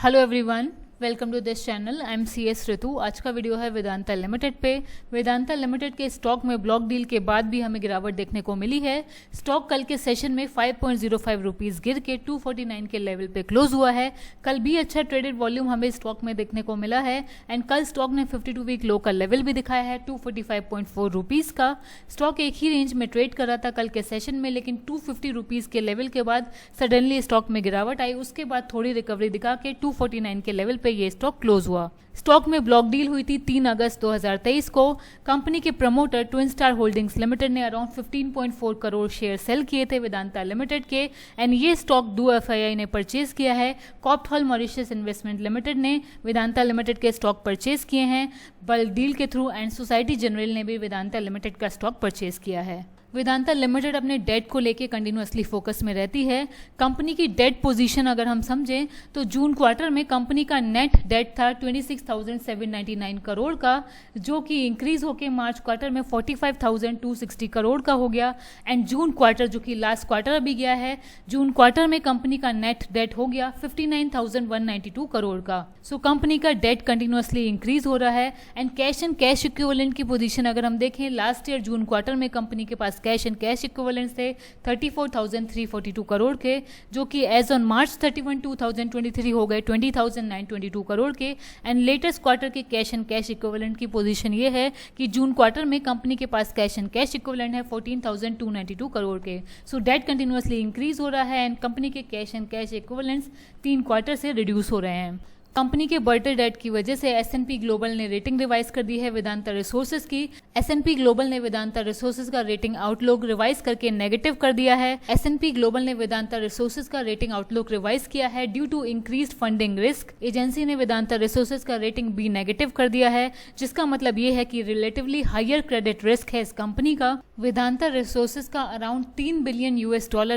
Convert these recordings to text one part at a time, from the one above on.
Hello everyone, welcome to this channel. I am C S Ritu. आज का video है Vedanta limited पे। वेदांता लिमिटेड के स्टॉक में ब्लॉक डील के बाद भी हमें गिरावट देखने को मिली है। स्टॉक कल के सेशन में 5.05 रुपीज़ गिर के 249 के लेवल पे क्लोज हुआ है। कल भी अच्छा ट्रेडेड वॉल्यूम हमें स्टॉक में देखने को मिला है एंड कल स्टॉक ने 52 वीक लो का लेवल भी दिखाया है 245.4 रुपीज़ का। स्टॉक एक ही रेंज में ट्रेड कर रहा था कल के सेशन में, लेकिन 250 रुपीज़ के लेवल के बाद सडनली स्टॉक में गिरावट आई। उसके बाद थोड़ी रिकवरी दिखा के 249 के लेवल पे ये स्टॉक क्लोज हुआ। स्टॉक में ब्लॉक डील हुई थी 3 अगस्त 2023 को। कंपनी के promoter twin star holdings limited ने अराउंड 15.4 करोड़ शेयर सेल किए थे वेदांता लिमिटेड के एंड ये स्टॉक डू एफआईआई ने परचेज किया है। कॉप्थॉल मॉरिशस इन्वेस्टमेंट लिमिटेड ने वेदांता लिमिटेड के स्टॉक परचेज किए हैं बल्क डील के थ्रू एंड सोसाइटी जनरल ने भी वेदांता लिमिटेड का स्टॉक परचेज किया है। वेदांता लिमिटेड अपने डेट को लेके कंटिन्यूअसली फोकस में रहती है। कंपनी की डेट पोजीशन अगर हम समझें तो जून क्वार्टर में कंपनी का नेट डेट था 26,799 करोड़ का, जो कि इंक्रीज होकर मार्च क्वार्टर में 45,260 करोड़ का हो गया एंड जून क्वार्टर जो कि लास्ट क्वार्टर अभी गया है, जून क्वार्टर में कंपनी का नेट डेट हो गया 59,192 करोड़ का। सो कंपनी का डेट कंटिन्यूअसली इंक्रीज हो रहा है and cash and cash equivalent की पोजीशन अगर हम देखें, लास्ट ईयर जून क्वार्टर में कंपनी के पास कैश एंड कैश इक्विवेलेंट्स थे 34,342 करोड़ के, जो कि एज ऑन मार्च 31, 2023 हो गए 20,922 करोड़ के एंड लेटेस्ट क्वार्टर के कैश एंड कैश इक्विवेलेंट की पोजीशन ये है कि जून क्वार्टर में कंपनी के पास कैश एंड कैश इक्विवेलेंट है 14,292 करोड़ के। सो डेट कंटिन्यूअसली इंक्रीज हो रहा है एंड कंपनी के cash and cash equivalents 3 quarter से रिड्यूस हो रहे हैं। कंपनी के बढ़ते डेट की वजह से एस&पी ग्लोबल ने रेटिंग रिवाइज कर दी है वेदांता रिसोर्सेज की। एस&पी ग्लोबल ने वेदांता रिसोर्सेज का रेटिंग आउटलुक रिवाइज करके नेगेटिव कर दिया है। एस&पी ग्लोबल ने वेदांता रिसोर्सेज का रेटिंग आउटलुक रिवाइज किया है due to increased funding risk. Agency ने वेदांता रिसोर्सेज का रेटिंग बी नेगेटिव कर दिया है, जिसका मतलब ये है कि रिलेटिवली हायर क्रेडिट रिस्क है इस कंपनी का। वेदांता रिसोर्सेज का अराउंड $3 बिलियन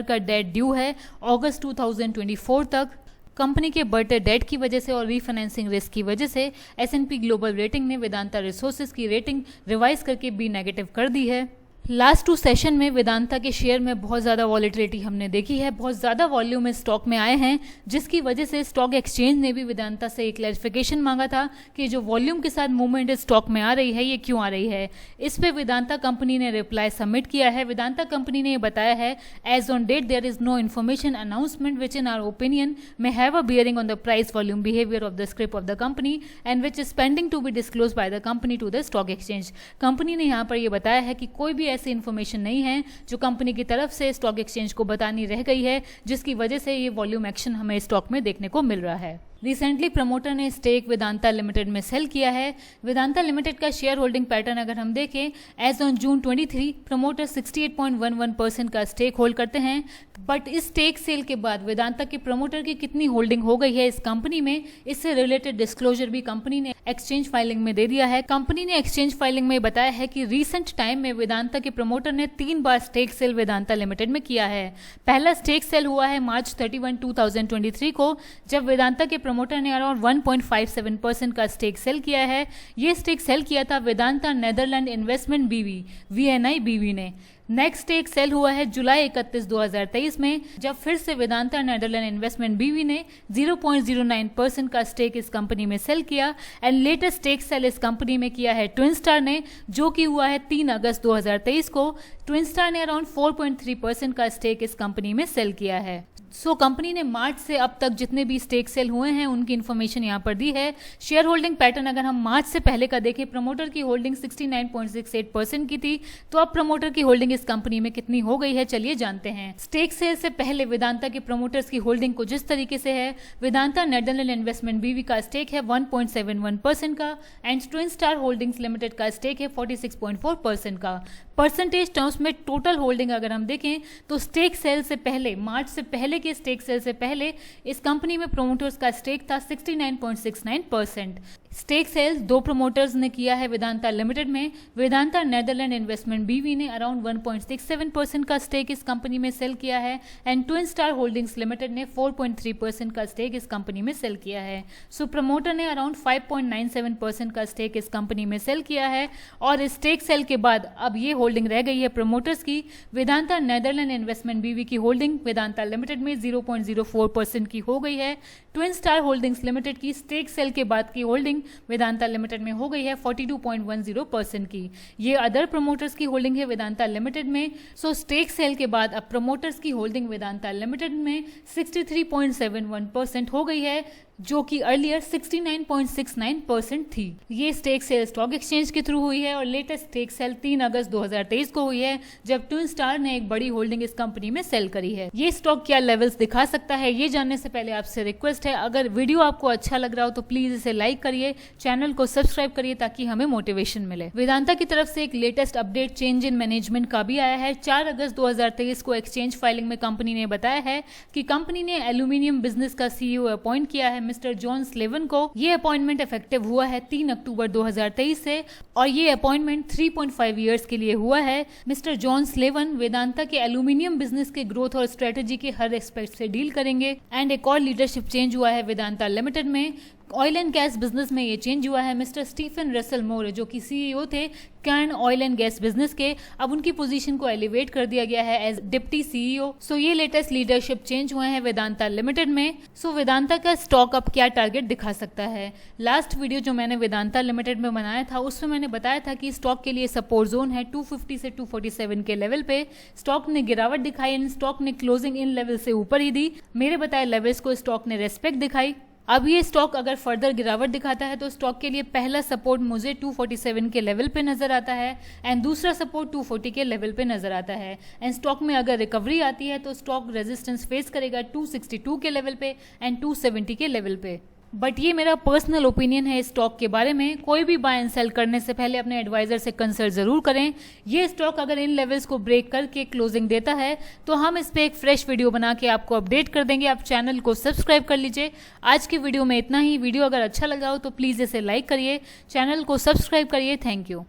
का डेट ड्यू है अगस्त 2024 तक। कंपनी के बढ़ते डेट की वजह से और रीफाइनेंसिंग रिस्क की वजह से एस&पी ग्लोबल रेटिंग ने वेदांता रिसोर्सेज की रेटिंग रिवाइज करके बी नेगेटिव कर दी है। लास्ट 2 सेशन में वेदांता के शेयर में बहुत ज़्यादा वॉलेटिलिटी हमने देखी है, बहुत ज़्यादा वॉल्यूम में स्टॉक में आए हैं, जिसकी वजह से स्टॉक एक्सचेंज ने भी वेदांता से एक क्लैरिफिकेशन मांगा था कि जो वॉल्यूम के साथ मूवमेंट स्टॉक में आ रही है ये क्यों आ रही है। इस पे वेदांता कंपनी ने रिप्लाई सबमिट किया है। वेदांता कंपनी ने ये बताया है, as on date there is no information announcement which in our opinion may have a bearing on the price volume behaviour of the scrip of the company and which is pending to be disclose by the company to the stock exchange. Company ने यहाँ पर यह बताया है कि कोई भी ऐसी इन्फॉर्मेशन नहीं है जो कंपनी की तरफ से स्टॉक एक्सचेंज को बतानी रह गई है, जिसकी वजह से ये वॉल्यूम एक्शन हमें स्टॉक में देखने को मिल रहा है। रिसेंटली प्रमोटर ने स्टेक वेदांता लिमिटेड में सेल किया है। वेदांता लिमिटेड का शेयर होल्डिंग पैटर्न अगर हम देखें, एज ऑन जून 23 प्रमोटर 68.11% का स्टेक होल्ड करते हैं, बट इस स्टेक सेल के बाद वेदांता के प्रमोटर की कितनी होल्डिंग हो गई है इस कंपनी में, इससे रिलेटेड डिस्क्लोजर भी कंपनी ने एक्सचेंज फाइलिंग में दे दिया है। कंपनी ने एक्सचेंज फाइलिंग में बताया है कि रिसेंट टाइम में वेदांता के प्रमोटर ने 3 बार स्टेक सेल वेदांता लिमिटेड में किया है। पहला स्टेक सेल हुआ है मार्च 31, 2023 को, जब वेदांता के प्रमोटर ने अराउंड 1.57% का स्टेक सेल किया है। ये स्टेक सेल किया था वेदांता नेदरलैंड इन्वेस्टमेंट बीवी VNI बीवी ने। नेक्स्ट स्टेक सेल हुआ है जुलाई 31, 2023 में, जब फिर से वेदांता नेदरलैंड इन्वेस्टमेंट बीवी ने 0.09% का स्टेक इस कंपनी में सेल किया एंड लेटेस्ट स्टेक सेल इस कंपनी में किया है ट्विन स्टार ने, जो कि हुआ है 3 अगस्त 2023 को। ट्विन स्टार ने अराउंड 4.3% का स्टेक इस कंपनी में सेल किया है। सो कंपनी ने मार्च से अब तक जितने भी स्टेक सेल हुए हैं उनकी इन्फॉर्मेशन यहाँ पर दी है। शेयर होल्डिंग पैटर्न अगर हम मार्च से पहले का देखें, प्रमोटर की होल्डिंग 69.68% की थी, तो अब प्रमोटर की होल्डिंग इस कंपनी में कितनी हो गई है चलिए जानते हैं। स्टेक सेल से पहले वेदांता के प्रमोटर्स की होल्डिंग कुछ इस तरीके से है। वेदांता नेदरलैंड इन्वेस्टमेंट बीवी का स्टेक है 1.71% का and twin star holdings limited का स्टेक है 46.4% का। परसेंटेज टर्म्स में टोटल होल्डिंग अगर हम देखें तो स्टेक सेल से पहले, मार्च से पहले के स्टेक सेल से पहले इस कंपनी में प्रमोटर्स का स्टेक था 69.69%। स्टेक सेल 2 प्रमोटर्स ने किया है वेदांता लिमिटेड में। वेदांता नेदरलैंड इन्वेस्टमेंट बीवी ने अराउंड 1.67% का स्टेक इस कंपनी में सेल किया है and twin star holdings limited ने 4.3% का स्टेक इस कंपनी में सेल किया है। सो प्रमोटर ने अराउंड 5.97% का स्टेक इस कंपनी में सेल किया है और इस स्टेक सेल के बाद अब ये होल्डिंग रह गई है प्रमोटर्स की। वेदांता नेदरलैंड इन्वेस्टमेंट बीवी की होल्डिंग वेदांता लिमिटेड में 0.04% की हो गई है। ट्विन स्टार होल्डिंग्स लिमिटेड की स्टेक सेल के बाद की होल्डिंग वेदांता लिमिटेड में हो गई है 42.10% की। ये अदर प्रमोटर्स की होल्डिंग है वेदांता लिमिटेड में। सो स्टेक सेल के बाद अब प्रमोटर्स की होल्डिंग वेदांता लिमिटेड में 63.71% हो गई है, जो कि अर्लियर 69.69% थी। ये स्टेक सेल स्टॉक एक्सचेंज के थ्रू हुई है और लेटेस्ट स्टेक सेल 3 अगस्त 2023 को हुई है, जब ट्विन स्टार ने एक बड़ी होल्डिंग इस कंपनी में सेल करी है। ये स्टॉक क्या लेवल्स दिखा सकता है, ये जानने से पहले आपसे रिक्वेस्ट है, अगर वीडियो आपको अच्छा लग रहा हो तो प्लीज इसे लाइक करिए, चैनल को सब्सक्राइब करिए ताकि हमें मोटिवेशन मिले। वेदांता की तरफ से एक latest update change in management का भी आया है। 4 अगस्त 2023 को एक्सचेंज फाइलिंग में कंपनी ने बताया है कि कंपनी ने एल्यूमिनियम बिजनेस का सीईओ अपॉइंट किया है मिस्टर जॉन स्लेवन को। ये अपॉइंटमेंट इफेक्टिव हुआ है 3 अक्टूबर 2023 से और ये अपॉइंटमेंट 3.5 इयर्स के लिए हुआ है। मिस्टर जॉन स्लेवन वेदांता के एल्यूमिनियम बिजनेस के ग्रोथ और स्ट्रेटेजी के हर एक्सपेक्ट से डील करेंगे। एंड एक और लीडरशिप चेंज हुआ है वेदांता लिमिटेड में। ऑयल एंड गैस बिजनेस में ये चेंज हुआ है। मिस्टर स्टीफन रसल मोर जो कि सीईओ थे can oil and gas business के, अब उनकी पोजीशन को एलिवेट कर दिया गया है एज डिप्टी सीईओ। सो ये लेटेस्ट लीडरशिप चेंज हुए हैं वेदांता लिमिटेड में। सो वेदांता का स्टॉक अब क्या टारगेट दिखा सकता है। लास्ट वीडियो जो मैंने वेदांता लिमिटेड में बनाया था उसमें मैंने बताया था कि स्टॉक के लिए सपोर्ट जोन है 250 से 247 के लेवल पे। स्टॉक ने गिरावट दिखाई एंड स्टॉक ने क्लोजिंग इन लेवल से ऊपर ही दी। मेरे बताए लेवल्स को स्टॉक ने रेस्पेक्ट दिखाई। अब ये स्टॉक अगर फर्दर गिरावट दिखाता है तो स्टॉक के लिए पहला सपोर्ट मुझे 247 के लेवल पे नजर आता है एंड दूसरा सपोर्ट 240 के लेवल पे नजर आता है। एंड स्टॉक में अगर रिकवरी आती है तो स्टॉक रेजिस्टेंस फेस करेगा 262 के लेवल पे एंड 270 के लेवल पे। बट ये मेरा पर्सनल ओपिनियन है स्टॉक के बारे में। कोई भी बाय एंड सेल करने से पहले अपने एडवाइजर से कंसल्ट जरूर करें। ये स्टॉक अगर इन लेवल्स को ब्रेक करके क्लोजिंग देता है तो हम इस पे एक फ्रेश वीडियो बना के आपको अपडेट कर देंगे। आप चैनल को सब्सक्राइब कर लीजिए। आज की वीडियो में इतना ही। वीडियो अगर अच्छा लगा हो तो प्लीज़ इसे लाइक करिए, चैनल को सब्सक्राइब करिए। Thank you.